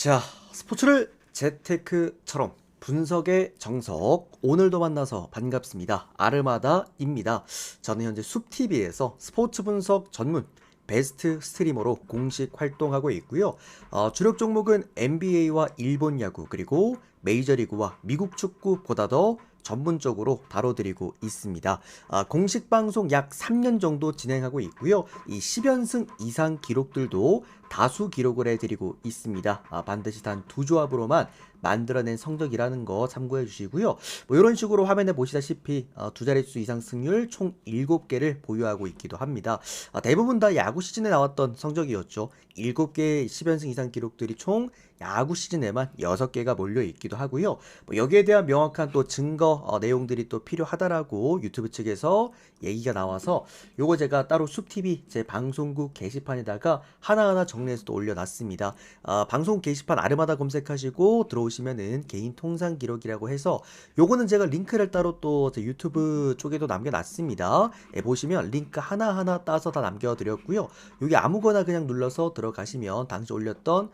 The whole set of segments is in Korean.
자, 스포츠를 재테크처럼 분석의 정석 오늘도 만나서 반갑습니다. 아르마다입니다. 저는 현재 숲TV에서 스포츠 분석 전문 베스트 스트리머로 공식 활동하고 있고요. 주력 종목은 NBA와 일본 야구 그리고 메이저리그와 미국 축구보다 더 전문적으로 다뤄드리고 있습니다. 공식 방송 약 3년 정도 진행하고 있고요. 이 10연승 이상 기록들도 다수 기록을 해드리고 있습니다. 반드시 단 두 조합으로만 만들어낸 성적이라는 거 참고해 주시고요. 뭐 이런 식으로 화면에 보시다시피 두 자릿수 이상 승률 총 7개를 보유하고 있기도 합니다. 대부분 다 야구 시즌에 나왔던 성적이었죠. 7개의 10연승 이상 기록들이 총 야구 시즌에만 6개가 몰려 있기도 하고요. 뭐 여기에 대한 명확한 또 증거 내용들이 또 필요하다라고 유튜브 측에서 얘기가 나와서 요거 제가 따로 숲TV 제 방송국 게시판에다가 하나하나 정리해서 또 올려놨습니다. 방송 게시판 아르마다 검색하시고 들어오시면은 개인 통상 기록이라고 해서 요거는 제가 링크를 따로 또 제 유튜브 쪽에도 남겨놨습니다. 보시면 링크 하나하나 따서 다 남겨드렸고요. 여기 아무거나 그냥 눌러서 들어가시면 당시 올렸던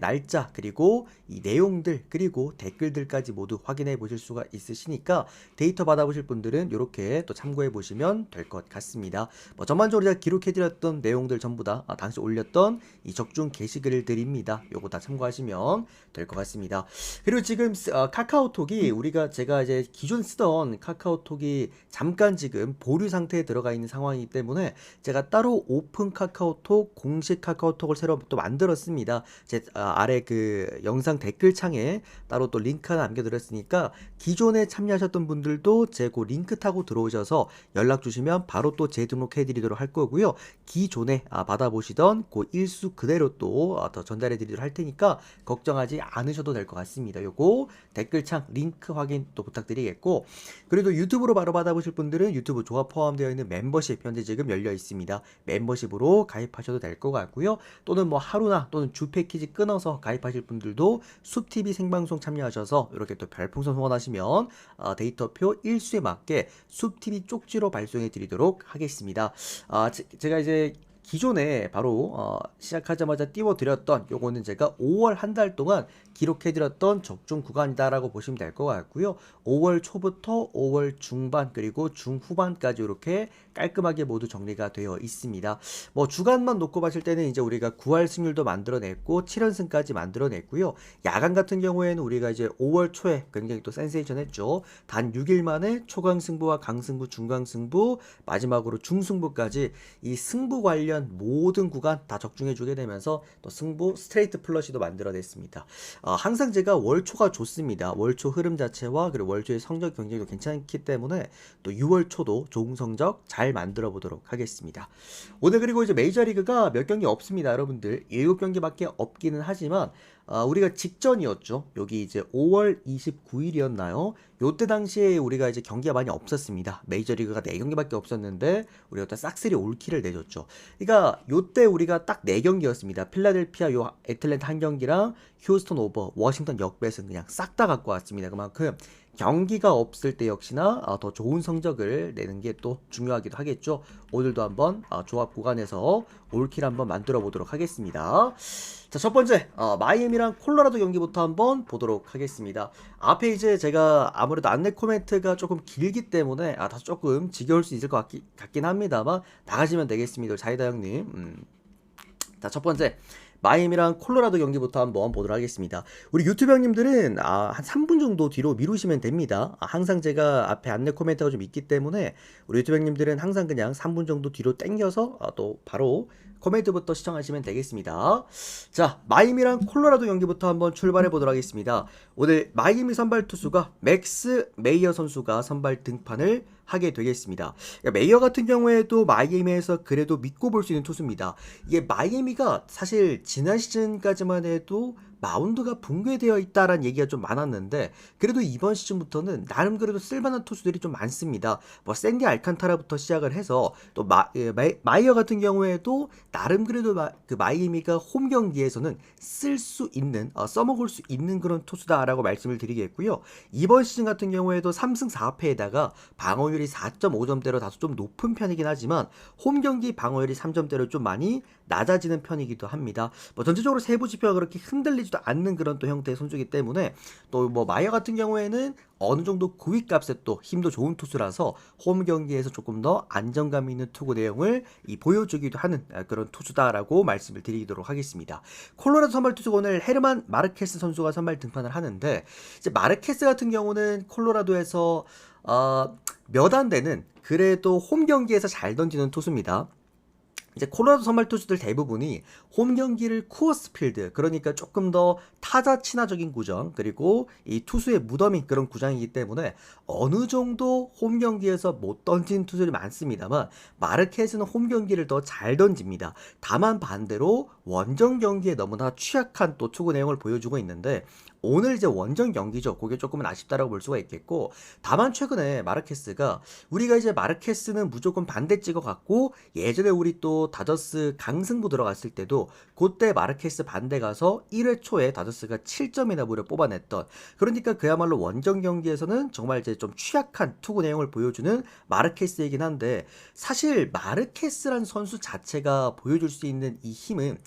날짜 그리고 이 내용들 그리고 댓글들까지 모두 확인해 보실 수가 있으시니까 데이터 받아보실 분들은 이렇게 또 참고해 보시면 될 것 같습니다. 뭐 전반적으로 제가 기록해 드렸던 내용들 전부 다 당시 올렸던 이 적중 게시글들입니다. 요거 다 참고하시면 될 것 같습니다. 그리고 지금 카카오톡이 제가 이제 기존 쓰던 카카오톡이 잠깐 지금 보류 상태에 들어가 있는 상황이기 때문에 제가 따로 오픈 카카오톡 공식 카카오톡을 새로 또 만들었습니다. 제 아래 그 영상 댓글창에 따로 또 링크 하나 남겨드렸으니까 기존에 참여하셨던 분들도 제 그 링크 타고 들어오셔서 연락 주시면 바로 또 재등록해 드리도록 할 거고요. 기존에 받아보시던 그 일수 그대로 또 더 전달해 드리도록 할 테니까 걱정하지 않으셔도 될 것 같습니다. 요거 댓글창 링크 확인 또 부탁드리겠고, 그리고 유튜브로 바로 받아보실 분들은 유튜브 조합 포함되어 있는 멤버십 현재 지금 열려 있습니다. 멤버십으로 가입하셔도 될 것 같고요. 또는 뭐 하루나 또는 주 패키지 끊어서 가입하실 분들도 숲TV 생방송 참여하셔서 이렇게 또 별풍선 후원하시면 데이터표 일수에 맞게 숲TV 쪽지로 발송해 드리도록 하겠습니다. 제가 이제 기존에 바로 시작하자마자 띄워드렸던 요거는 제가 5월 한 달 동안 기록해드렸던 적중 구간이다라고 보시면 될 것 같고요. 5월 초부터 5월 중반 그리고 중후반까지 이렇게 깔끔하게 모두 정리가 되어 있습니다. 뭐 주간만 놓고 봤을 때는 이제 우리가 9할 승률도 만들어냈고 7연승까지 만들어냈고요. 야간 같은 경우에는 우리가 이제 5월 초에 굉장히 또 센세이션했죠. 단 6일 만에 초강승부와 강승부, 중강승부, 마지막으로 중승부까지 이 승부 관련 모든 구간 다 적중해주게 되면서 또 승부 스트레이트 플러시도 만들어냈습니다. 항상 제가 월초가 좋습니다. 월초 흐름 자체와 그리고 월초의 성적 경쟁도 괜찮기 때문에 또 6월 초도 좋은 성적 잘 만들어 보도록 하겠습니다. 오늘 그리고 이제 메이저리그가 몇 경기 없습니다. 여러분들 7경기밖에 없기는 하지만 우리가 직전이었죠. 여기 이제 5월 29일이었나요? 요때 당시에 우리가 이제 경기가 많이 없었습니다. 메이저리그가 4경기밖에 없었는데 우리가 또 싹쓸이 올킬을 내줬죠. 그러니까 요때 우리가 딱 4경기였습니다. 필라델피아 요 애틀랜타 한 경기랑 휴스턴 오버, 워싱턴 역배승 그냥 싹 다 갖고 왔습니다. 그만큼 경기가 없을 때 역시나 더 좋은 성적을 내는 게 또 중요하기도 하겠죠. 오늘도 한번 조합 구간에서 올킬 한번 만들어 보도록 하겠습니다. 자, 첫 번째 마이애미랑 콜로라도 경기부터 한번 보도록 하겠습니다. 앞에 이제 제가 아무래도 안내 코멘트가 조금 길기 때문에 다소 조금 지겨울 수 있을 것 같긴 합니다만 나가시면 되겠습니다. 자이다 형님. 자, 첫 번째 마이애미랑 콜로라도 경기부터 한번 보도록 하겠습니다. 우리 유튜브 형님들은 한 3분 정도 뒤로 미루시면 됩니다. 항상 제가 앞에 안내 코멘트가 좀 있기 때문에 우리 유튜브 형님들은 항상 그냥 3분 정도 뒤로 당겨서 또 바로 코멘트부터 시청하시면 되겠습니다. 자, 마이애미랑 콜로라도 경기부터 한번 출발해 보도록 하겠습니다. 오늘 마이애미 선발 투수가 맥스 메이어 선수가 선발 등판을 하게 되겠습니다. 메이어 같은 경우에도 마이애미에서 그래도 믿고 볼 수 있는 투수입니다. 이게 마이애미가 사실 지난 시즌까지만 해도 마운드가 붕괴되어 있다라는 얘기가 좀 많았는데 그래도 이번 시즌부터는 나름 그래도 쓸만한 투수들이 좀 많습니다. 뭐 샌디 알칸타라부터 시작을 해서 또 마이어 같은 경우에도 나름 그래도 그 마이애미가 홈 경기에서는 쓸 수 있는 써먹을 수 있는 그런 투수다라고 말씀을 드리겠고요. 이번 시즌 같은 경우에도 3승 4패에다가 방어율이 4.5점대로 다소 좀 높은 편이긴 하지만 홈 경기 방어율이 3점대로 좀 많이 낮아지는 편이기도 합니다. 뭐 전체적으로 세부 지표가 그렇게 흔들리지도 않는 그런 또 형태의 선수이기 때문에 또 뭐 마이어 같은 경우에는 어느 정도 구위값에 또 힘도 좋은 투수라서 홈 경기에서 조금 더 안정감 있는 투구 내용을 보여주기도 하는 그런 투수다라고 말씀을 드리도록 하겠습니다. 콜로라도 선발 투수가 오늘 헤르만 마르케스 선수가 선발 등판을 하는데 이제 마르케스 같은 경우는 콜로라도에서 몇 안 되는 그래도 홈 경기에서 잘 던지는 투수입니다. 이제 콜로라도 선발 투수들 대부분이 홈 경기를 쿠어스 필드, 그러니까 조금 더 타자 친화적인 구장, 그리고 이 투수의 무덤인 그런 구장이기 때문에 어느 정도 홈 경기에서 못 던진 투수들이 많습니다만 마르케스는 홈 경기를 더 잘 던집니다. 다만 반대로 원정 경기에 너무나 취약한 또 투구 내용을 보여주고 있는데 오늘 이제 원정 경기죠. 그게 조금은 아쉽다라고 볼 수가 있겠고, 다만 최근에 마르케스가, 우리가 이제 마르케스는 무조건 반대 찍어갖고 예전에 우리 또 다저스 강승부 들어갔을 때도 그때 마르케스 반대 가서 1회 초에 다저스가 7점이나 무려 뽑아냈던, 그러니까 그야말로 원정 경기에서는 정말 이제 좀 취약한 투구 내용을 보여주는 마르케스이긴 한데, 사실 마르케스란 선수 자체가 보여줄 수 있는 이 힘은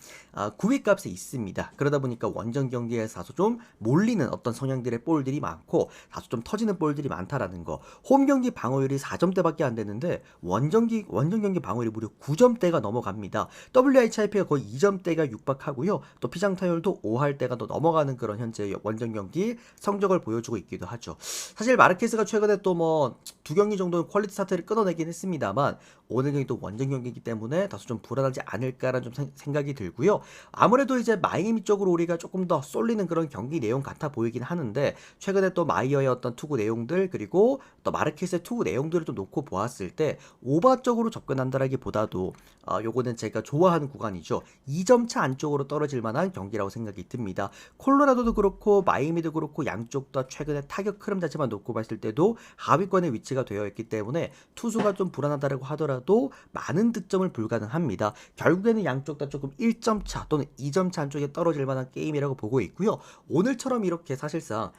구위값에 있습니다. 그러다 보니까 원정 경기에서 다소 좀 몰리는 어떤 성향들의 볼들이 많고 다소 좀 터지는 볼들이 많다라는 거. 홈 경기 방어율이 4점대밖에 안 되는데 원정 경기 방어율이 무려 9점대가 넘어갑니다. WHIP가 거의 2점대가 육박하고요. 또 피장 타율도 5할대가 더 넘어가는 그런 현재 원정 경기 성적을 보여주고 있기도 하죠. 사실 마르케스가 최근에 또 뭐 두 경기 정도는 퀄리티 스타트를 끊어내긴 했습니다만 오늘 경기도 원정 경기이기 때문에 다소 좀 불안하지 않을까라는 좀 생각이 들고요. 아무래도 이제 마이애미 쪽으로 우리가 조금 더 쏠리는 그런 경기 내용 같아 보이긴 하는데, 최근에 또 마이어의 어떤 투구 내용들, 그리고 또 마르케스의 투구 내용들을 좀 놓고 보았을 때 오버적으로 접근한다라기보다도 요거는 제가 좋아하는 구간이죠. 2점 차 안쪽으로 떨어질 만한 경기라고 생각이 듭니다. 콜로라도도 그렇고 마이애미도 그렇고 양쪽 다 최근에 타격 흐름 자체만 놓고 봤을 때도 하위권에 위치가 되어 있기 때문에 투수가 좀 불안하다라고 하더라도 많은 득점을 불가능합니다. 결국에는 양쪽 다 조금 1점 차 또는 2점 차 안쪽에 떨어질 만한 게임이라고 보고 있고요. 오늘처럼 이렇게 사실상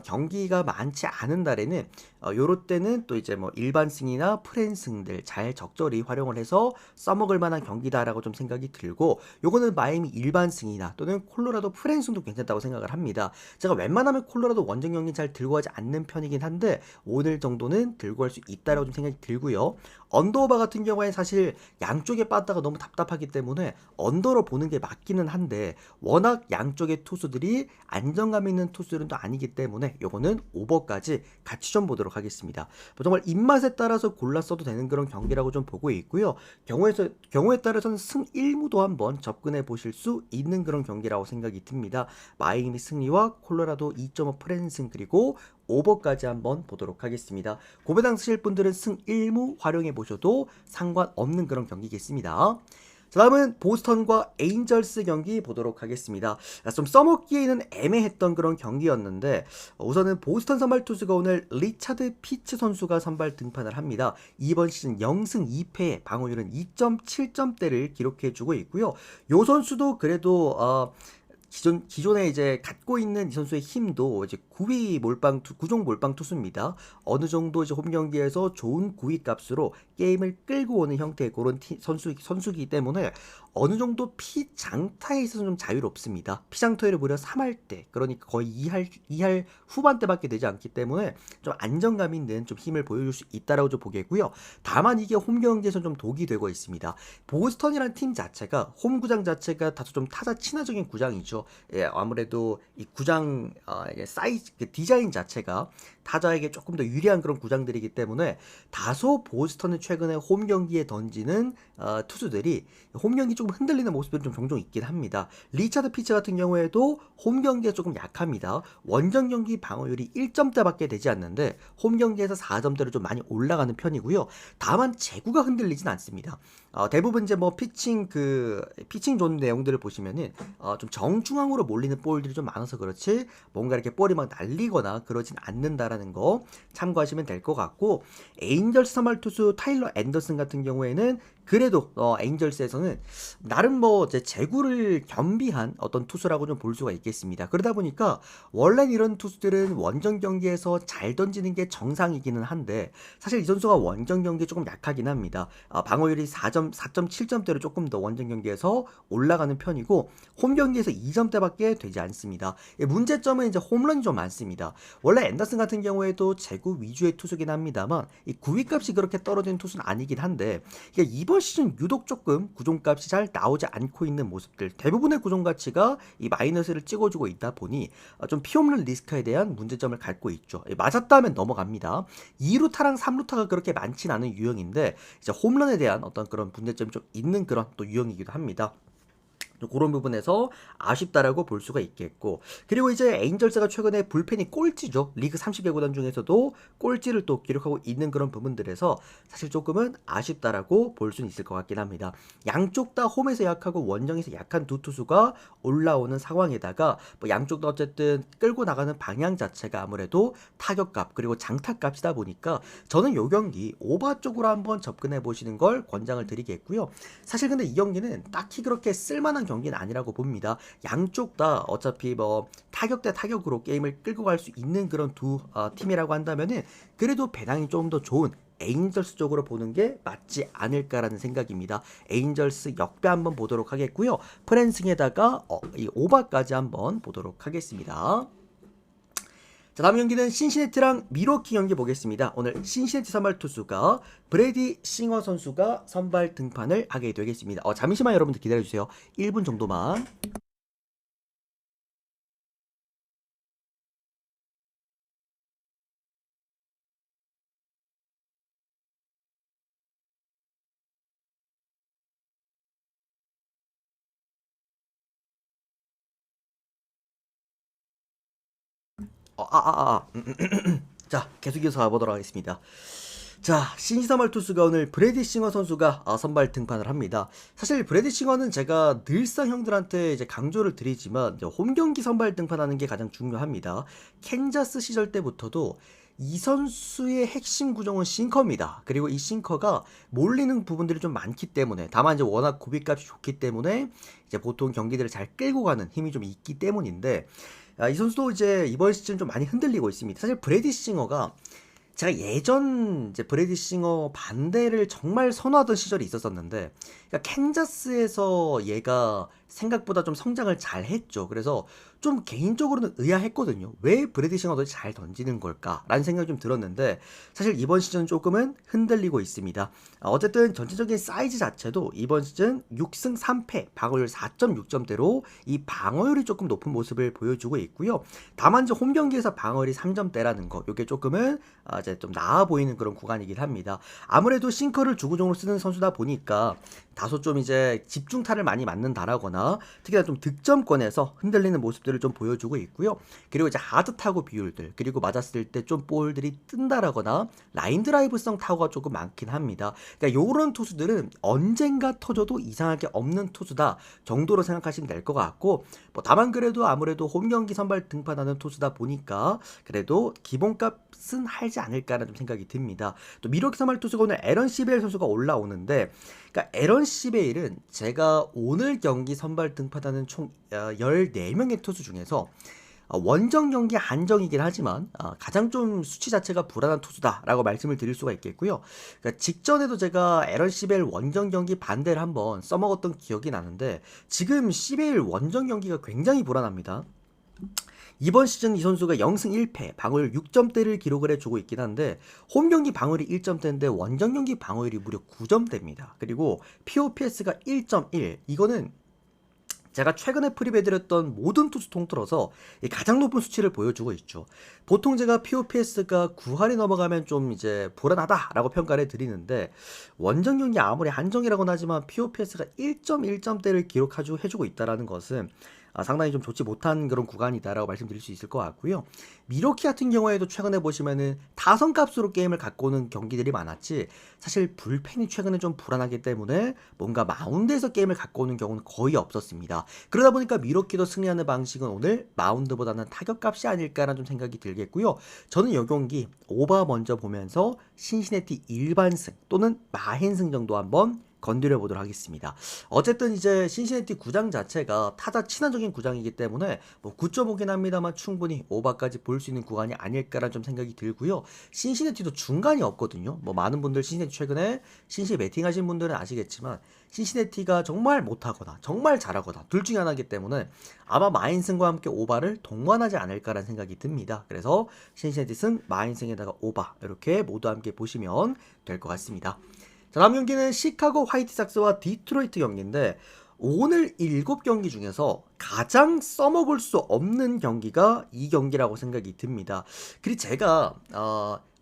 경기가 많지 않은 날에는 요럴 때는 또 이제 뭐 일반승이나 프랜승들 잘 적절히 활용을 해서 써먹을 만한 경기다라고 좀 생각이 들고, 요거는 마이애미 일반승이나 또는 콜로라도 프랜승도 괜찮다고 생각을 합니다. 제가 웬만하면 콜로라도 원정 경기 잘 들고 가지 않는 편이긴 한데 오늘 정도는 들고 갈 수 있다라고 좀 생각이 들고요. 언더오버 같은 경우에 사실 양쪽에 빠다가 너무 답답하기 때문에 언더로 보는 게 맞기는 한데 워낙 양쪽의 투수들이 안정감 있는 투수들은 또 아니기 때문에 요거는 오버까지 같이 좀 보도록 하겠습니다. 정말 입맛에 따라서 골라 써도 되는 그런 경기라고 좀 보고 있고요. 경우에 따라서는 승 1무도 한번 접근해 보실 수 있는 그런 경기라고 생각이 듭니다. 마이애미 승리와 콜로라도 2.5 프랜승 그리고 오버까지 한번 보도록 하겠습니다. 고배당 쓰실 분들은 승 1무 활용해 보셔도 상관없는 그런 경기겠습니다. 자, 다음은 보스턴과 에인절스 경기 보도록 하겠습니다. 좀 써먹기에는 애매했던 그런 경기였는데 우선은 보스턴 선발 투수가 오늘 리차드 피츠 선수가 선발 등판을 합니다. 이번 시즌 0승 2패, 방어율은 2.7점대를 기록해주고 있고요. 요 선수도 그래도 기존에 이제 갖고 있는 이 선수의 힘도 이제 구종 몰빵 투수입니다. 어느 정도 이제 홈 경기에서 좋은 구위 값으로 게임을 끌고 오는 형태의 그런 선수이기 때문에 어느 정도 피장타에 있어서 좀 자유롭습니다. 피장타율이 무려 3할대, 그러니까 거의 2할 후반대밖에 되지 않기 때문에 좀 안정감 있는 좀 힘을 보여줄 수 있다라고 좀 보겠고요. 다만 이게 홈 경기에서 좀 독이 되고 있습니다. 보스턴이라는 팀 자체가 홈 구장 자체가 다소 좀 타자 친화적인 구장이죠. 예, 아무래도 이 구장 사이즈 디자인 자체가 타자에게 조금 더 유리한 그런 구장들이기 때문에 다소 보스턴은 최근에 홈 경기에 던지는 투수들이 홈 경기 조금 흔들리는 모습이 좀 종종 있긴 합니다. 리차드 피처 같은 경우에도 홈 경기에 조금 약합니다. 원정 경기 방어율이 1점대밖에 되지 않는데 홈 경기에서 4점대로 좀 많이 올라가는 편이고요. 다만 제구가 흔들리진 않습니다. 대부분 이제 뭐 피칭 존 내용들을 보시면은 좀 정중앙으로 몰리는 볼들이 좀 많아서 그렇지 뭔가 이렇게 볼이 막 날리거나 그러진 않는다라는 거 참고하시면 될 것 같고, 에인절스 선발 투수 타일러 앤더슨 같은 경우에는 그래도 에인절스에서는 나름 뭐 이제 제구를 겸비한 어떤 투수라고 좀 볼 수가 있겠습니다. 그러다 보니까 원래 이런 투수들은 원정 경기에서 잘 던지는 게 정상이기는 한데 사실 이 선수가 원정 경기에 조금 약하긴 합니다. 방어율이 4점 4.7점대로 조금 더 원정 경기에서 올라가는 편이고 홈 경기에서 2점대밖에 되지 않습니다. 문제점은 이제 홈런이 좀 많습니다. 원래 앤더슨 같은 경우에도 제구 위주의 투수긴 합니다만 이 구위값이 그렇게 떨어진 투수는 아니긴 한데 이번 시즌 유독 조금 구종값이 잘 나오지 않고 있는 모습들, 대부분의 구종가치가 이 마이너스를 찍어주고 있다 보니 좀 피홈런 리스크에 대한 문제점을 갖고 있죠. 맞았다 하면 넘어갑니다. 2루타랑 3루타가 그렇게 많진 않은 유형인데 이제 홈런에 대한 어떤 그런 문제점이 좀 있는 그런 또 유형이기도 합니다. 그런 부분에서 아쉽다라고 볼 수가 있겠고, 그리고 이제 에인절스가 최근에 불펜이 꼴찌죠. 리그 30개 구단 중에서도 꼴찌를 또 기록하고 있는 그런 부분들에서 사실 조금은 아쉽다라고 볼 수는 있을 것 같긴 합니다. 양쪽 다 홈에서 약하고 원정에서 약한 두 투수가 올라오는 상황에다가 뭐 양쪽 다 어쨌든 끌고 나가는 방향 자체가 아무래도 타격값 그리고 장타값이다 보니까 저는 요 경기 오바 쪽으로 한번 접근해 보시는 걸 권장을 드리겠고요. 사실 근데 이 경기는 딱히 그렇게 쓸만한 경기는 아니라고 봅니다. 양쪽 다 어차피 뭐 타격 대 타격으로 게임을 끌고 갈 수 있는 그런 두 팀이라고 한다면은 그래도 배당이 조금 더 좋은 에인절스 쪽으로 보는 게 맞지 않을까라는 생각입니다. 에인절스 역배 한번 보도록 하겠고요. 프랜승에다가 이 오바까지 한번 보도록 하겠습니다. 자, 다음 경기는 신시내티랑 미러키 경기 보겠습니다. 오늘 신시내티 선발 투수가 브래디 싱어 선수가 선발 등판을 하게 되겠습니다. 잠시만 여러분들 기다려주세요. 1분 정도만. 자, 계속 이어서 가보도록 하겠습니다. 자, 신시 선발 투수가 오늘 브래디 싱어 선수가 선발 등판을 합니다. 사실 브래디 싱어는 제가 늘상 형들한테 이제 강조를 드리지만 홈 경기 선발 등판하는 게 가장 중요합니다. 캔자스 시절 때부터도 이 선수의 핵심 구종은 싱커입니다. 그리고 이 싱커가 몰리는 부분들이 좀 많기 때문에, 다만 이제 워낙 고비값이 좋기 때문에 이제 보통 경기들을 잘 끌고 가는 힘이 좀 있기 때문인데, 이 선수도 이제 이번 시즌 좀 많이 흔들리고 있습니다. 사실 브래디 싱어가 제가 예전 이제 브래디 싱어 반대를 정말 선호하던 시절이 있었었는데, 그러니까 캔자스에서 얘가 생각보다 좀 성장을 잘 했죠. 그래서 좀 개인적으로는 의아했거든요. 왜 브래디 싱어도 잘 던지는 걸까라는 생각이 좀 들었는데, 사실 이번 시즌 조금은 흔들리고 있습니다. 어쨌든 전체적인 사이즈 자체도 이번 시즌 6승 3패, 방어율 4.6점대로 이 방어율이 조금 높은 모습을 보여주고 있고요. 다만 이제 홈 경기에서 방어율이 3점대라는 거, 이게 조금은 이제 좀 나아 보이는 그런 구간이긴 합니다. 아무래도 싱커를 주구종으로 쓰는 선수다 보니까 다소 좀 이제 집중타를 많이 맞는다라거나 특히나 좀 득점권에서 흔들리는 모습들을 좀 보여주고 있고요. 그리고 이제 하드 타구 비율들, 그리고 맞았을 때 좀 볼들이 뜬다라거나 라인 드라이브성 타구가 조금 많긴 합니다. 그러니까 요런 투수들은 언젠가 터져도 이상하게 없는 투수다 정도로 생각하시면 될 것 같고, 뭐 다만 그래도 아무래도 홈 경기 선발 등판하는 투수다 보니까 그래도 기본값은 하지 않을까라는 좀 생각이 듭니다. 또 미러키 선발 투수가 오늘 에런 시베일 선수가 올라오는데, 그러니까 에런 시베일은 제가 오늘 경기 선발 등판하는 총 14명의 투수 중에서 원정 경기 한정이긴 하지만 가장 좀 수치 자체가 불안한 투수다라고 말씀을 드릴 수가 있겠고요. 그러니까 직전에도 제가 에런 시베일 원정 경기 반대를 한번 써먹었던 기억이 나는데, 지금 시베일 원정 경기가 굉장히 불안합니다. 이번 시즌 이 선수가 0승 1패, 방어율 6점대를 기록을 해주고 있긴 한데, 홈 경기 방어율이 1점대인데 원정 경기 방어율이 무려 9점대입니다. 그리고 POPS가 1.1, 이거는 제가 최근에 프리뷰해드렸던 모든 투수 통틀어서 가장 높은 수치를 보여주고 있죠. 보통 제가 POPS가 9할이 넘어가면 좀 이제 불안하다라고 평가를 드리는데, 원정 경기 아무리 한정이라고는 하지만 POPS가 1.1점대를 기록해주고 있다는 것은 상당히 좀 좋지 못한 그런 구간이다라고 말씀드릴 수 있을 것 같고요. 미러키 같은 경우에도 최근에 보시면은 타선값으로 게임을 갖고 오는 경기들이 많았지, 사실 불펜이 최근에 좀 불안하기 때문에 뭔가 마운드에서 게임을 갖고 오는 경우는 거의 없었습니다. 그러다 보니까 미러키도 승리하는 방식은 오늘 마운드보다는 타격값이 아닐까라는 좀 생각이 들겠고요. 저는 이 경기 오바 먼저 보면서 신시내티 일반승 또는 마행승 정도 한번 건드려 보도록 하겠습니다. 어쨌든 이제 신시내티 구장 자체가 타자 친화적인 구장이기 때문에 뭐 9.5긴 합니다만 충분히 오바까지 볼 수 있는 구간이 아닐까라는 좀 생각이 들고요. 신시내티도 중간이 없거든요. 뭐 많은 분들 신시내티 최근에 신시 베팅하신 분들은 아시겠지만 신시내티가 정말 못하거나 정말 잘하거나 둘 중에 하나이기 때문에 아마 마인승과 함께 오바를 동반하지 않을까라는 생각이 듭니다. 그래서 신시내티 승, 마인승에다가 오바 이렇게 모두 함께 보시면 될 것 같습니다. 자, 다음 경기는 시카고 화이트삭스와 디트로이트 경기인데 오늘 7경기 중에서 가장 써먹을 수 없는 경기가 이 경기라고 생각이 듭니다. 그리고 제가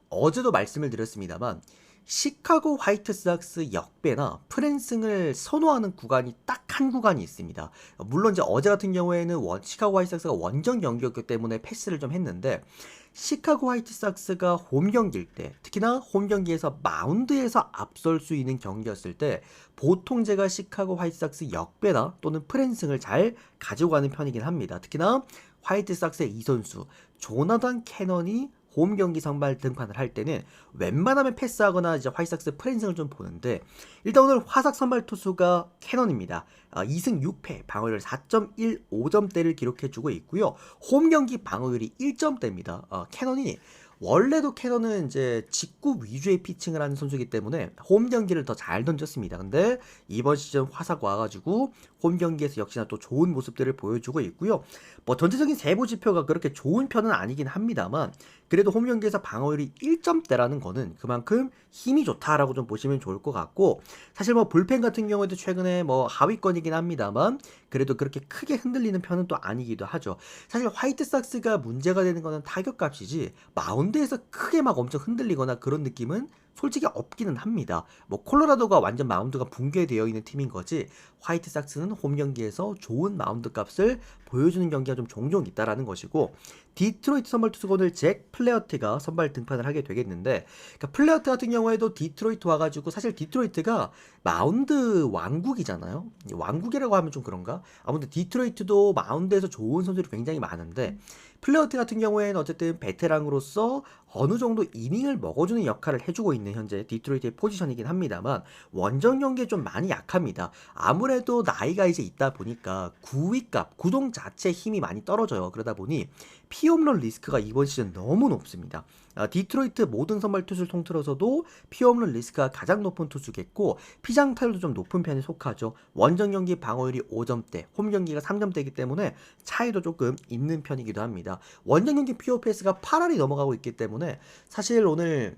어제도 말씀을 드렸습니다만 시카고 화이트삭스 역배나 프랜승을 선호하는 구간이 딱 한 구간이 있습니다. 물론 이제 어제 같은 경우에는 시카고 화이트삭스가 원정 경기였기 때문에 패스를 좀 했는데 시카고 화이트삭스가 홈 경기일 때, 특히나 홈 경기에서 마운드에서 앞설 수 있는 경기였을 때 보통 제가 시카고 화이트삭스 역배나 또는 프랜승을 잘 가지고 가는 편이긴 합니다. 특히나 화이트삭스의 이 선수 조나단 캐넌이 홈 경기 선발 등판을 할 때는 웬만하면 패스하거나 이제 화이트삭스 프랜승을 좀 보는데 일단 오늘 화삭 선발 투수가 캐넌입니다. 2승 6패 방어율 4.15점대를 기록해주고 있고요. 홈 경기 방어율이 1점대입니다. 캐넌이 원래도 캐논은 이제 직구 위주의 피칭을 하는 선수이기 때문에 홈 경기를 더 잘 던졌습니다. 근데 이번 시즌 화사가 와가지고 홈 경기에서 역시나 또 좋은 모습들을 보여주고 있고요. 뭐 전체적인 세부 지표가 그렇게 좋은 편은 아니긴 합니다만 그래도 홈 경기에서 방어율이 1점대라는 거는 그만큼 힘이 좋다라고 좀 보시면 좋을 것 같고 사실 뭐 불펜 같은 경우에도 최근에 뭐 하위권이긴 합니다만 그래도 그렇게 크게 흔들리는 편은 또 아니기도 하죠. 사실 화이트삭스가 문제가 되는 거는 타격값이지 마운드에서 크게 막 엄청 흔들리거나 그런 느낌은 솔직히 없기는 합니다. 뭐 콜로라도가 완전 마운드가 붕괴되어 있는 팀인 거지 화이트삭스는 홈 경기에서 좋은 마운드 값을 보여주는 경기가 좀 종종 있다라는 것이고 디트로이트 선발 투수가 오늘 잭 플레어트가 선발 등판을 하게 되겠는데 그러니까 플레어트 같은 경우에도 디트로이트 와가지고 사실 디트로이트가 마운드 왕국이잖아요. 왕국이라고 하면 좀 그런가? 아무튼 디트로이트도 마운드에서 좋은 선수들이 굉장히 많은데 플레어트 같은 경우에는 어쨌든 베테랑으로서 어느 정도 이닝을 먹어주는 역할을 해주고 있는 현재 디트로이트의 포지션이긴 합니다만 원정 경기에 좀 많이 약합니다. 아무래도 나이가 이제 있다 보니까 구위값, 구동 자체의 힘이 많이 떨어져요. 그러다 보니 피홈런 리스크가 이번 시즌 너무 높습니다. 디트로이트 모든 선발 투수를 통틀어서도 피홈런 리스크가 가장 높은 투수겠고 피장 타율도 좀 높은 편에 속하죠. 원정 경기 방어율이 5점대, 홈 경기가 3점대이기 때문에 차이도 조금 있는 편이기도 합니다. 원정 경기 POPS가 8할이 넘어가고 있기 때문에 사실 오늘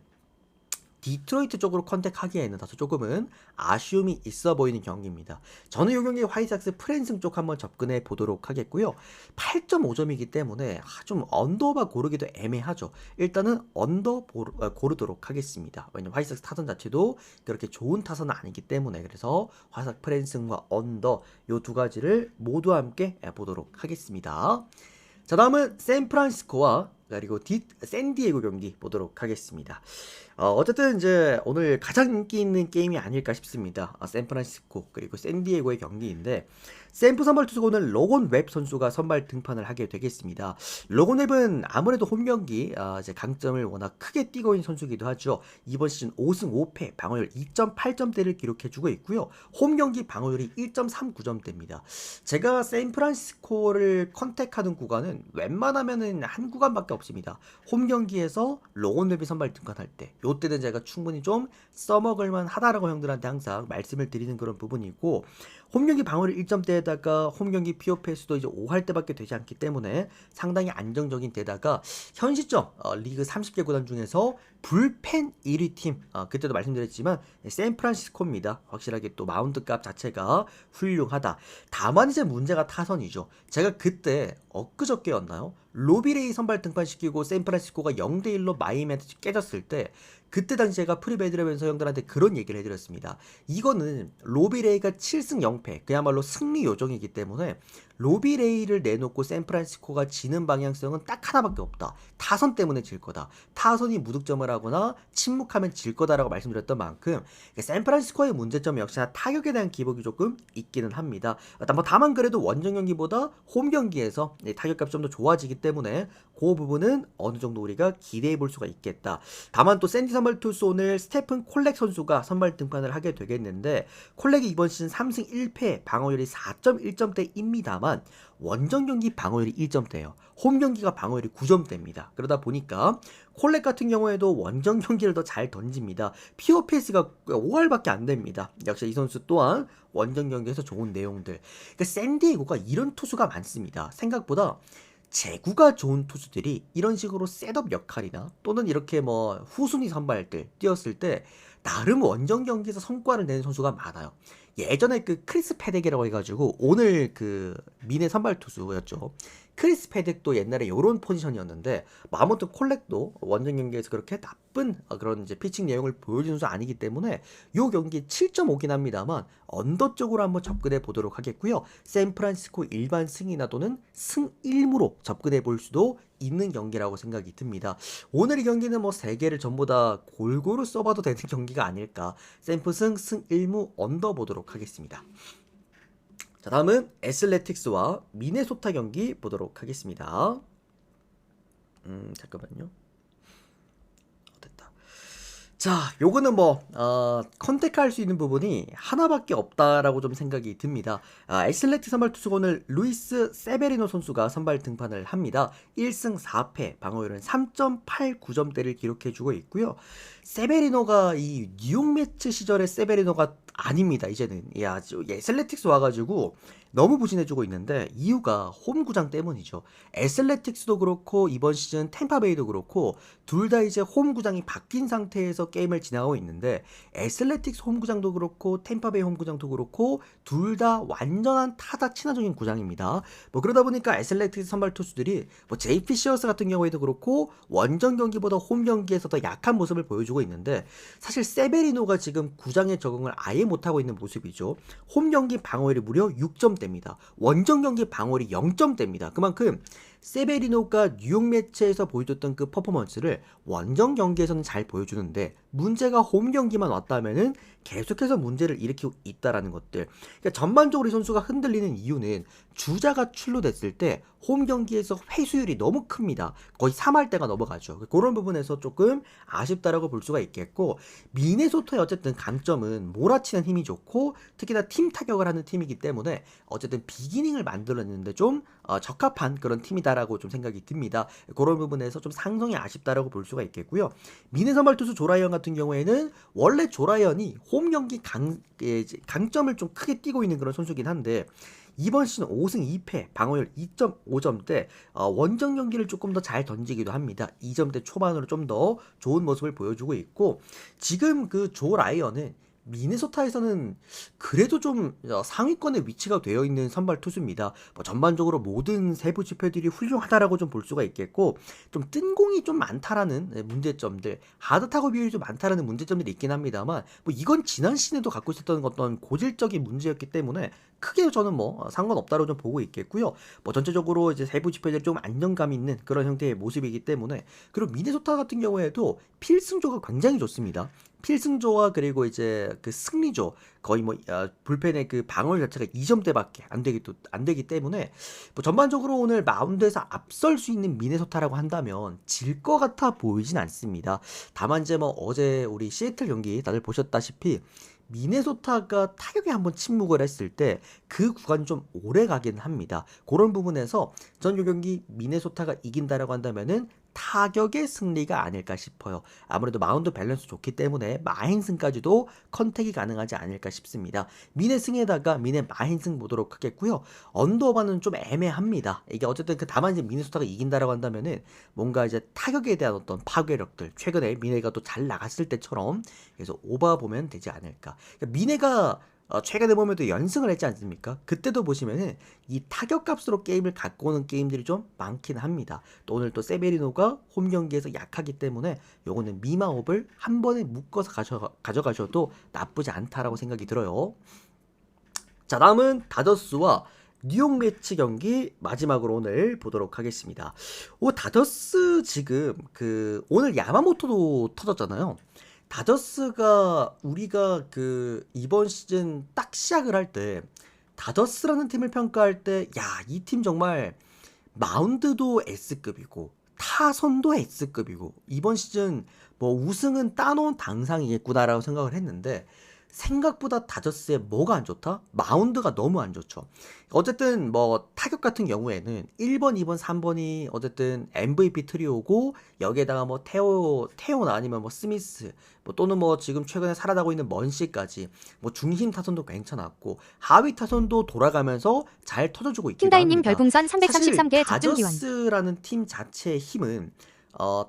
디트로이트 쪽으로 컨택하기에는 다소 조금은 아쉬움이 있어 보이는 경기입니다. 저는 이 경기 화이트삭스 프랜승 쪽 한번 접근해 보도록 하겠고요. 8.5점이기 때문에 좀 언더바 고르기도 애매하죠. 일단은 언더 고르도록 하겠습니다. 왜냐면 화이트삭스 타선 자체도 그렇게 좋은 타선은 아니기 때문에 그래서 화이트삭스 프랜승과 언더 이 두 가지를 모두 함께 보도록 하겠습니다. 자, 다음은 샌프란시스코와 그리고 샌디에고 경기 보도록 하겠습니다. 어쨌든 이제 오늘 가장 인기 있는 게임이 아닐까 싶습니다. 샌프란시스코 그리고 샌디에고의 경기인데 샌프 선발 투수가 오늘 로건 웹 선수가 선발 등판을 하게 되겠습니다. 로건 웹은 아무래도 홈 경기 이제 강점을 워낙 크게 띄고 있는 선수이기도 하죠. 이번 시즌 5승 5패 방어율 2.8점대를 기록해주고 있고요. 홈 경기 방어율이 1.39점대입니다. 제가 샌프란시스코를 컨택하는 구간은 웬만하면은 한 구간밖에 없습니다. 홈 경기에서 로건 웹이 선발 등판할 때 요때는 제가 충분히 좀 써먹을만 하다라고 형들한테 항상 말씀을 드리는 그런 부분이고 홈경기 방어율 1점대에다가 홈경기 POPS도 이제 5할 때밖에 되지 않기 때문에 상당히 안정적인 데다가 현 시점 리그 30개 구단 중에서 불펜 1위 팀 그때도 말씀드렸지만 샌프란시스코입니다. 확실하게 또 마운드 값 자체가 훌륭하다. 다만 이제 문제가 타선이죠. 제가 그때 엊그저께였나요? 로비레이 선발 등판시키고 샌프란시스코가 0대1로 마이애미한테 깨졌을 때 그때 당시 제가 프리베드라면서 형들한테 그런 얘기를 해드렸습니다. 이거는 로비레이가 7승 0패 그야말로 승리 요정이기 때문에 로비레이를 내놓고 샌프란시스코가 지는 방향성은 딱 하나밖에 없다. 타선 때문에 질 거다. 타선이 무득점을 하거나 침묵하면 질 거다라고 말씀드렸던 만큼 샌프란시스코의 문제점 역시나 타격에 대한 기복이 조금 있기는 합니다. 다만 그래도 원정 경기보다 홈 경기에서 타격값이 좀 더 좋아지기 때문에 그 부분은 어느 정도 우리가 기대해 볼 수가 있겠다. 다만 또 샌디 선발 투수 오늘 스테픈 콜렉 선수가 선발 등판을 하게 되겠는데, 콜렉이 이번 시즌 3승 1패 방어율이 4.1점대입니다만 원정 경기 방어율이 1점대예요. 홈 경기가 방어율이 9점대입니다. 그러다 보니까 콜렉 같은 경우에도 원정 경기를 더 잘 던집니다. POPS가 5할밖에 안 됩니다. 역시 이 선수 또한 원정 경기에서 좋은 내용들. 그러니까 샌디에고가 이런 투수가 많습니다. 생각보다 제구가 좋은 투수들이 이런 식으로 셋업 역할이나 또는 이렇게 뭐 후순위 선발들 뛰었을 때 나름 원정 경기에서 성과를 내는 선수가 많아요. 예전에 그 크리스 패덱이라고 해가지고 오늘 그 미네 선발 투수였죠. 크리스 패덱도 옛날에 요런 포지션이었는데, 아무튼 콜렉도 원정 경기에서 그렇게 나쁜 그런 이제 피칭 내용을 보여준 선수 아니기 때문에 요 경기 7.5긴 합니다만 언더 쪽으로 한번 접근해 보도록 하겠고요. 샌프란시스코 일반 승이나 또는 승 1무로 접근해 볼 수도 있는 경기라고 생각이 듭니다. 오늘 이 경기는 뭐 3개를 전부 다 골고루 써봐도 되는 경기가 아닐까. 샌프승 승 1무 언더 보도록 하겠습니다. 자, 다음은 애슬레틱스와 미네소타 경기 보도록 하겠습니다. 잠깐만요. 됐다. 자, 요거는 컨택할 수 있는 부분이 하나밖에 없다라고 좀 생각이 듭니다. 애슬레틱 선발 투수가 오늘 루이스 세베리노 선수가 선발 등판을 합니다. 1승 4패, 방어율은 3.89점대를 기록해주고 있고요. 세베리노가 이 뉴욕 매치 시절의 세베리노가 아닙니다. 이제는 애슬레틱스 와가지고 너무 부진해주고 있는데 이유가 홈구장 때문이죠. 애슬레틱스도 그렇고 이번 시즌 템파베이도 그렇고 둘 다 이제 홈구장이 바뀐 상태에서 게임을 진행하고 있는데, 애슬레틱스 홈구장도 그렇고 템파베이 홈구장도 그렇고 둘 다 완전한 타자 친화적인 구장입니다. 그러다 보니까 애슬레틱스 선발 투수들이 제이 피셔스 같은 경우에도 그렇고 원정 경기보다 홈 경기에서 더 약한 모습을 보여주고 있는데, 사실 세베리노가 지금 구장에 적응을 아예 못하고 있는 모습이죠. 홈 경기 방어율이 무려 6점대입니다. 원정 경기 방어율이 0점대입니다. 그만큼 세베리노가 뉴욕 매치에서 보여줬던 그 퍼포먼스를 원정 경기에서는 잘 보여주는데, 문제가 홈 경기만 왔다면은 계속해서 문제를 일으키고 있다라는 것들. 그러니까 전반적으로 이 선수가 흔들리는 이유는 주자가 출루됐을 때 홈 경기에서 회수율이 너무 큽니다. 거의 3할대가 넘어가죠. 그런 부분에서 조금 아쉽다라고 볼 수가 있겠고, 미네소타의 어쨌든 강점은 몰아치는 힘이 좋고 특히나 팀 타격을 하는 팀이기 때문에 어쨌든 비기닝을 만들어내는데 좀 적합한 그런 팀이다라고 좀 생각이 듭니다. 그런 부분에서 좀 상성이 아쉽다라고 볼 수가 있겠고요. 미네 선발 투수 조라이언 같은 경우에는 원래 조라이언이 홈 경기 강점을 좀 크게 띄고 있는 그런 선수긴 한데, 이번 시즌 5승 2패, 방어율 2.5점대, 원정 경기를 조금 더 잘 던지기도 합니다. 2점대 초반으로 좀 더 좋은 모습을 보여주고 있고, 지금 그 조 라이언은 미네소타에서는 그래도 좀 상위권에 위치가 되어 있는 선발 투수입니다. 전반적으로 모든 세부 지표들이 훌륭하다라고 좀 볼 수가 있겠고, 좀 뜬공이 좀 많다라는 문제점들, 하드타고 비율이 좀 많다라는 문제점들이 있긴 합니다만, 이건 지난 시즌에도 갖고 있었던 어떤 고질적인 문제였기 때문에 크게 저는 상관없다고 좀 보고 있겠고요. 전체적으로 이제 세부 지표들이 좀 안정감 있는 그런 형태의 모습이기 때문에, 그리고 미네소타 같은 경우에도 필승조가 굉장히 좋습니다. 필승조와 그리고 이제 그 승리조, 거의 불펜의 그 방어율 자체가 2점대밖에 안 되기 때문에 전반적으로 오늘 마운드에서 앞설 수 있는 미네소타라고 한다면 질 것 같아 보이진 않습니다. 다만 이제 어제 우리 시애틀 경기 다들 보셨다시피 미네소타가 타격에 한번 침묵을 했을 때 그 구간이 좀 오래 가긴 합니다. 그런 부분에서 전 요 경기 미네소타가 이긴다라고 한다면은 타격의 승리가 아닐까 싶어요. 아무래도 마운드 밸런스 좋기 때문에 마행승까지도 컨택이 가능하지 않을까 싶습니다. 미네 승에다가 미네 마행승 보도록 하겠고요. 언더오버는 좀 애매합니다. 이게 어쨌든 다만 이제 미네소타가 이긴다라고 한다면은 뭔가 이제 타격에 대한 어떤 파괴력들, 최근에 미네가 또 잘 나갔을 때처럼, 그래서 오버 보면 되지 않을까. 그러니까 미네가 최근에 보면 또 연승을 했지 않습니까? 그때도 보시면은 이 타격값으로 게임을 갖고 오는 게임들이 좀 많긴 합니다. 또 오늘 또 세베리노가 홈 경기에서 약하기 때문에 요거는 미마옵을 한 번에 묶어서 가져가셔도 나쁘지 않다라고 생각이 들어요. 자, 다음은 다저스와 뉴욕 매치 경기 마지막으로 오늘 보도록 하겠습니다. 다저스 지금 오늘 야마모토도 터졌잖아요. 다저스가 우리가 이번 시즌 딱 시작을 할 때 다저스라는 팀을 평가할 때, 이 팀 정말 마운드도 S급이고 타선도 S급이고 이번 시즌 뭐 우승은 따놓은 당상이겠구나라고 생각을 했는데 생각보다 다저스에 뭐가 안 좋다? 마운드가 너무 안 좋죠. 어쨌든 뭐 타격 같은 경우에는 1번, 2번, 3번이 어쨌든 MVP 트리오고 여기에다가 뭐 테오나 아니면 뭐 스미스 뭐 또는 뭐 지금 최근에 살아나고 있는 먼시까지 뭐 중심 타선도 괜찮았고 하위 타선도 돌아가면서 잘 터져주고 있기도 킹다이님 합니다. 별풍선 사실 333개 집중 기원. 다저스라는 팀 자체의 힘은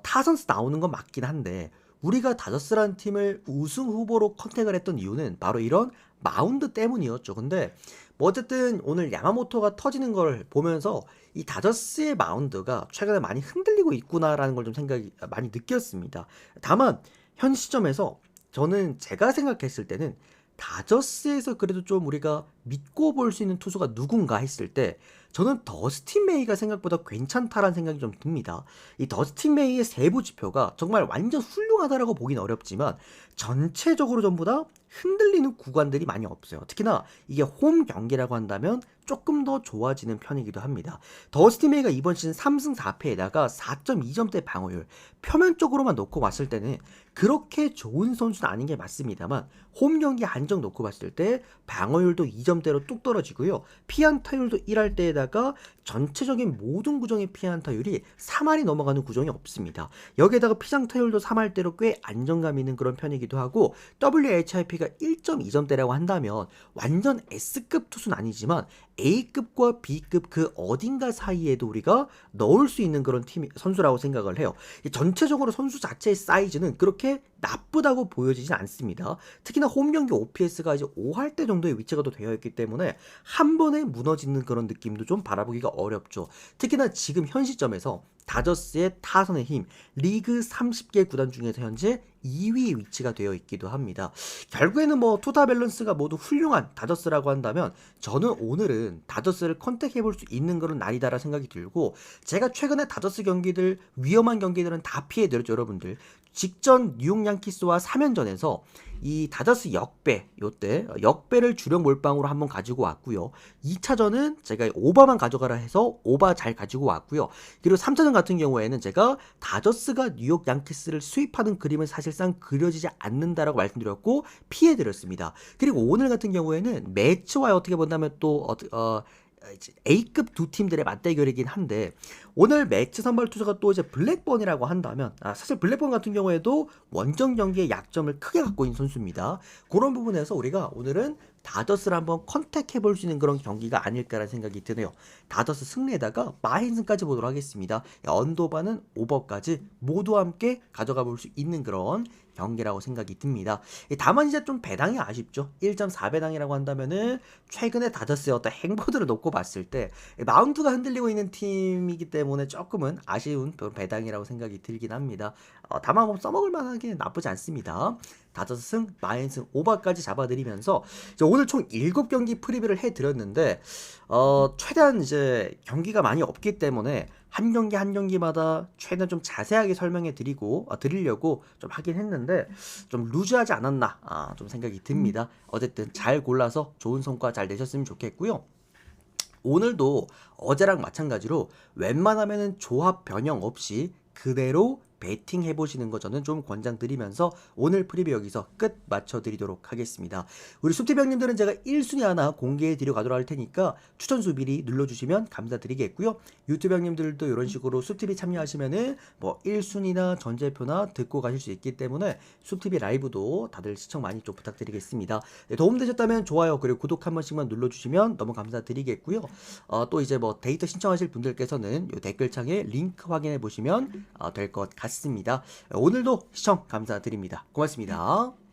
타선수 나오는 건 맞긴 한데 우리가 다저스라는 팀을 우승 후보로 컨택을 했던 이유는 바로 이런 마운드 때문이었죠. 근데 뭐 어쨌든 오늘 야마모토가 터지는 걸 보면서 이 다저스의 마운드가 최근에 많이 흔들리고 있구나라는 걸 좀 생각이 많이 느꼈습니다. 다만 현 시점에서 저는 제가 생각했을 때는 다저스에서 그래도 좀 우리가 믿고 볼 수 있는 투수가 누군가 했을 때 저는 더스틴 메이가 생각보다 괜찮다라는 생각이 좀 듭니다. 이 더스틴 메이의 세부 지표가 정말 완전 훌륭하다라고 보긴 어렵지만 전체적으로 전부 다 흔들리는 구간들이 많이 없어요. 특히나 이게 홈 경기라고 한다면 조금 더 좋아지는 편이기도 합니다. 더스틴 메이가 이번 시즌 3승 4패에다가 4.2점대 방어율 표면적으로만 놓고 봤을 때는 그렇게 좋은 선수는 아닌 게 맞습니다만 홈 경기 한정 놓고 봤을 때 방어율도 2점대로 뚝 떨어지고요. 피안타율도 1할 때에다가 전체적인 모든 구종의 피안타율이 3할이 넘어가는 구종이 없습니다. 여기에다가 피장타율도 3할대로 꽤 안정감 있는 그런 편이기도 하고 WHIP가 1.2점대라고 한다면 완전 S급 투수는 아니지만 A급과 B급 그 어딘가 사이에도 우리가 넣을 수 있는 그런 선수라고 생각을 해요. 전체적으로 선수 자체의 사이즈는 그렇게 나쁘다고 보여지진 않습니다. 특히나 홈 경기 OPS가 이제 5할대 정도의 위치가 또 되어 있기 때문에 한 번에 무너지는 그런 느낌도 좀 바라보기가 어렵죠. 특히나 지금 현 시점에서 다저스의 타선의 힘 리그 30개 구단 중에서 현재 2위에 위치가 되어 있기도 합니다. 결국에는 뭐 투타 밸런스가 모두 훌륭한 다저스라고 한다면 저는 오늘은 다저스를 컨택해 볼 수 있는 그런 날이다라 생각이 들고 제가 최근에 다저스 경기들 위험한 경기들은 다 피해드렸죠. 여러분들 직전 뉴욕 양키스와 3연전에서 이 다저스 역배 요때 역배를 주력 몰빵으로 한번 가지고 왔고요. 2차전은 제가 오바만 가져가라 해서 오바 잘 가지고 왔고요. 그리고 3차전 같은 경우에는 제가 다저스가 뉴욕 양키스를 수입하는 그림은 사실상 그려지지 않는다라고 말씀드렸고 피해드렸습니다. 그리고 오늘 같은 경우에는 매치와 어떻게 본다면 또 A급 두 팀들의 맞대결이긴 한데 오늘 매치 선발 투수가 또 이제 블랙번이라고 한다면 사실 블랙번 같은 경우에도 원정 경기의 약점을 크게 갖고 있는 선수입니다. 그런 부분에서 우리가 오늘은 다저스를 한번 컨택해 볼 수 있는 그런 경기가 아닐까라는 생각이 드네요. 다저스 승리에다가 마힌승까지 보도록 하겠습니다. 언더바는 오버까지 모두 함께 가져가 볼 수 있는 그런 경기라고 생각이 듭니다. 다만 이제 좀 배당이 아쉽죠. 1.4배당이라고 한다면은 최근에 다저스의 어떤 행보들을 놓고 봤을 때 마운드가 흔들리고 있는 팀이기 때문에 조금은 아쉬운 배당이라고 생각이 들긴 합니다. 다만 뭐 써먹을 만하게 나쁘지 않습니다. 다저스 승, 마힌승 오버까지 잡아드리면서 이제 오늘 총 7경기 프리뷰를 해드렸는데 최대한 이제 경기가 많이 없기 때문에 한 경기 한 경기마다 최대한 좀 자세하게 설명해 드리려고 좀 하긴 했는데 좀 루즈하지 않았나 좀 생각이 듭니다. 어쨌든 잘 골라서 좋은 성과 잘 내셨으면 좋겠고요. 오늘도 어제랑 마찬가지로 웬만하면은 조합 변형 없이 그대로 배팅 해보시는 거 저는 좀 권장드리면서 오늘 프리뷰 여기서 끝 맞춰드리도록 하겠습니다. 우리 숲TV 형님들은 제가 1순위 하나 공개해드려 가도록 할 테니까 추천수 미리 눌러주시면 감사드리겠고요. 유튜브 형님들도 이런 식으로 숲TV 참여하시면은 뭐 1순위나 전제표나 듣고 가실 수 있기 때문에 숲TV 라이브도 다들 시청 많이 좀 부탁드리겠습니다. 네, 도움되셨다면 좋아요 그리고 구독 한 번씩만 눌러주시면 너무 감사드리겠고요. 또 이제 뭐 데이터 신청하실 분들께서는 이 댓글창에 링크 확인해 보시면 될 것 같습니다. 오늘도 시청 감사드립니다. 고맙습니다.